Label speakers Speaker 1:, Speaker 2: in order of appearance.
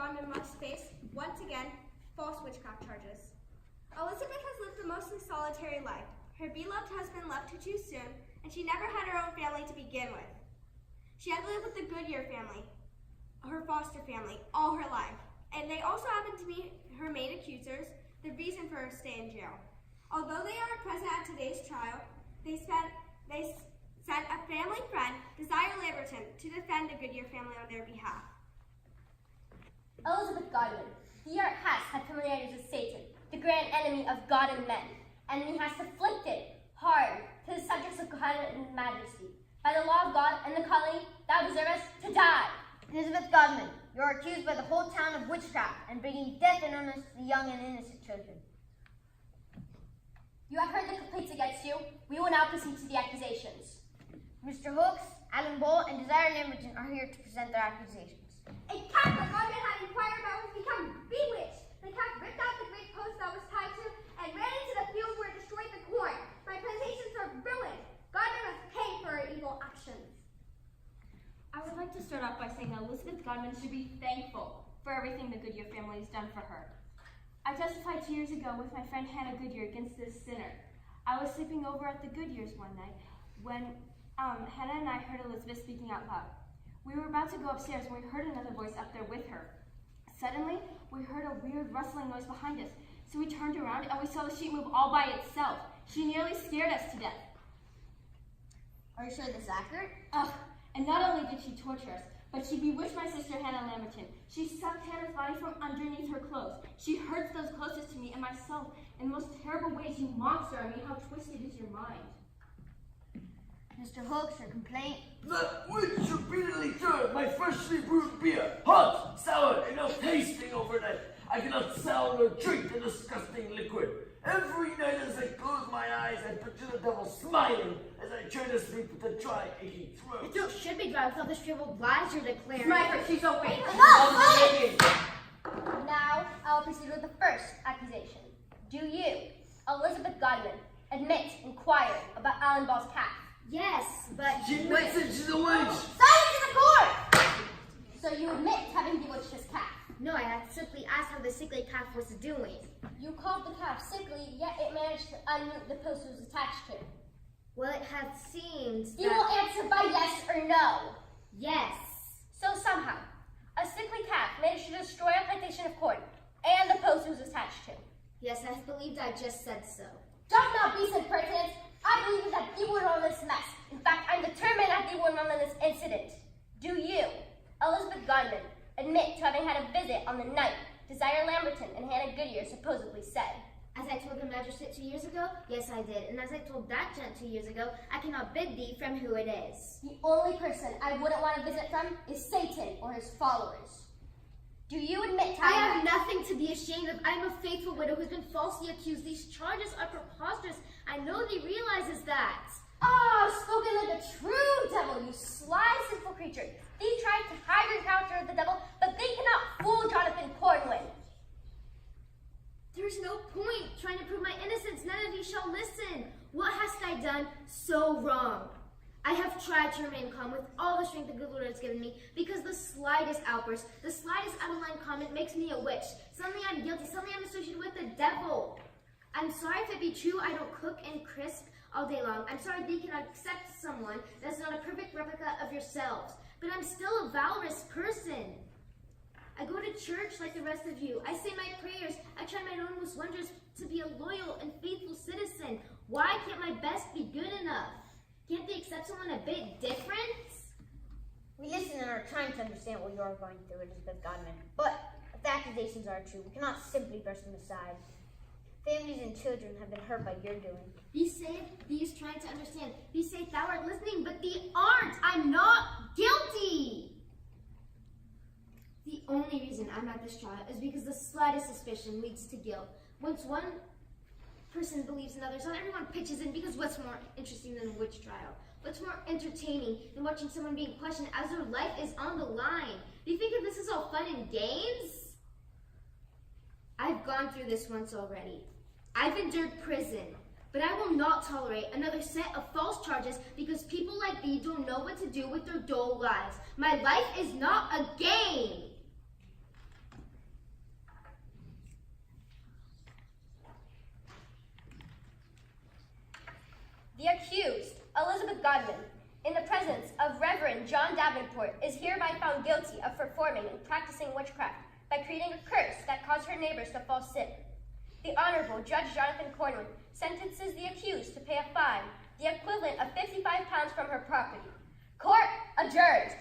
Speaker 1: Godwin must face, once again, false witchcraft charges. Elizabeth has lived a mostly solitary life. Her beloved husband left her too soon, and she never had her own family to begin with. She had lived with the Goodyear family, her foster family, all her life, and they also happened to be her main accusers, the reason for her stay in jail. Although they aren't present at today's trial, they sent a family friend, Desire Lamberton, to defend the Goodyear family on their behalf.
Speaker 2: Elizabeth Godwin, the art has had familiarity with Satan, the grand enemy of God and men, and he has afflicted hard to the subjects of God and majesty. By the law of God and the calling, thou deservest to die.
Speaker 3: Elizabeth Godwin, you are accused by the whole town of witchcraft and bringing death and illness to the young and innocent children.
Speaker 2: You have heard the complaints against you. We will now proceed to the accusations.
Speaker 3: Mr. Hooks, Alan Bull, and Desire Lamberton are here to present their accusations.
Speaker 1: A Catholic Godwin had inquired about has become bewitched. The cat ripped out the great post that was tied to and ran into the field where it destroyed the corn. My plantations are ruined. Godwin must pay for her evil actions.
Speaker 4: I would like to start off by saying that Elizabeth Godwin should be thankful for everything the Goodyear family has done for her. I testified 2 years ago with my friend Hannah Goodyear against this sinner. I was sleeping over at the Goodyears one night when Hannah and I heard Elizabeth speaking out loud. We were about to go upstairs when we heard another voice up there with her. Suddenly, we heard a weird rustling noise behind us, so we turned around and we saw the sheet move all by itself. She nearly scared us to death.
Speaker 3: Are you sure this is accurate?
Speaker 4: Ugh, and not only did she torture us, but she bewitched my sister Hannah Lamberton. She sucked Hannah's body from underneath her clothes. She hurts those closest to me and myself in the most terrible ways. You monster, I mean, how twisted is your mind?
Speaker 3: Mr. Hooks, your complaint?
Speaker 5: That witch repeatedly served my freshly brewed beer, hot, sour, and ill-tasting overnight. I cannot sell nor drink the disgusting liquid. Every night as I close my eyes, I picture the devil smiling as I try to sleep with a dry, aching throat.
Speaker 3: The throat should be dry with all the shriveled lies you're declaring.
Speaker 1: Sniper, she's awake.
Speaker 2: Now, I will proceed with the first accusation. Do you, Elizabeth Godwin, admit inquiring about Alan Ball's calf?
Speaker 3: Yes, but...
Speaker 5: She admits that she's a witch.
Speaker 2: Silence in the court! So you admit having bewitched this calf?
Speaker 3: No, I had simply asked how the sickly calf was doing.
Speaker 2: You called the calf sickly, yet it managed to unroot the post it was attached to.
Speaker 3: Well, it had seemed
Speaker 2: You will answer by yes or no.
Speaker 3: Yes.
Speaker 2: So somehow, a sickly calf managed to destroy a plantation of corn and the post it was attached to.
Speaker 3: Yes, I believed I just said so.
Speaker 2: Don't not be so pertinent. I believe that you were on this mess. In fact, I'm determined that you were on this incident. Do you, Elizabeth Godwin, admit to having had a visit on the night Desire Lamberton and Hannah Goodyear supposedly said?
Speaker 3: As I told the magistrate 2 years ago, yes I did. And as I told that gent 2 years ago, I cannot bid thee from who it is.
Speaker 2: The only person I wouldn't want to visit from is Satan or his followers. Do you admit to
Speaker 3: I have nothing to be ashamed of. I am a faithful widow who's been falsely accused. These charges are preposterous. I know thee realizes that.
Speaker 2: Spoken like a true devil, you sly, sinful creature. Thee tried to hide your character of the devil, but they cannot fool Jonathan Cornwin.
Speaker 3: There's no point trying to prove my innocence. None of you shall listen. What hast I done so wrong? I have tried to remain calm with all the strength the good Lord has given me, because the slightest outburst, the slightest out-of-line comment makes me a witch. Suddenly I'm guilty. Suddenly I'm associated with the devil. I'm sorry if it be true I don't cook and crisp all day long. I'm sorry thee cannot accept someone that's not a perfect replica of yourselves. But I'm still a valorous person. I go to church like the rest of you. I say my prayers. I try my own most wonders to be a loyal and faithful citizen. Why can't my best be good enough? Can't they accept someone a bit different? We listen and are trying to understand what you are going through, Elizabeth Godwin. But if the accusations are true, we cannot simply brush them aside. Families and children have been hurt by your doing. Thee say thee is trying to understand. Thee say thou art listening, but thee aren't. I'm not guilty. The only reason I'm at this trial is because the slightest suspicion leads to guilt. Once one person believes in others, not everyone pitches in, because what's more interesting than a witch trial? What's more entertaining than watching someone being questioned as their life is on the line? Do you think that this is all fun and games? I've gone through this once already. I've endured prison, but I will not tolerate another set of false charges because people like thee don't know what to do with their dull lives. My life is not a game.
Speaker 2: Davenport is hereby found guilty of performing and practicing witchcraft by creating a curse that caused her neighbors to fall sick. The Honorable Judge Jonathan Cornwin sentences the accused to pay a fine, the equivalent of 55 pounds from her property. Court adjourned.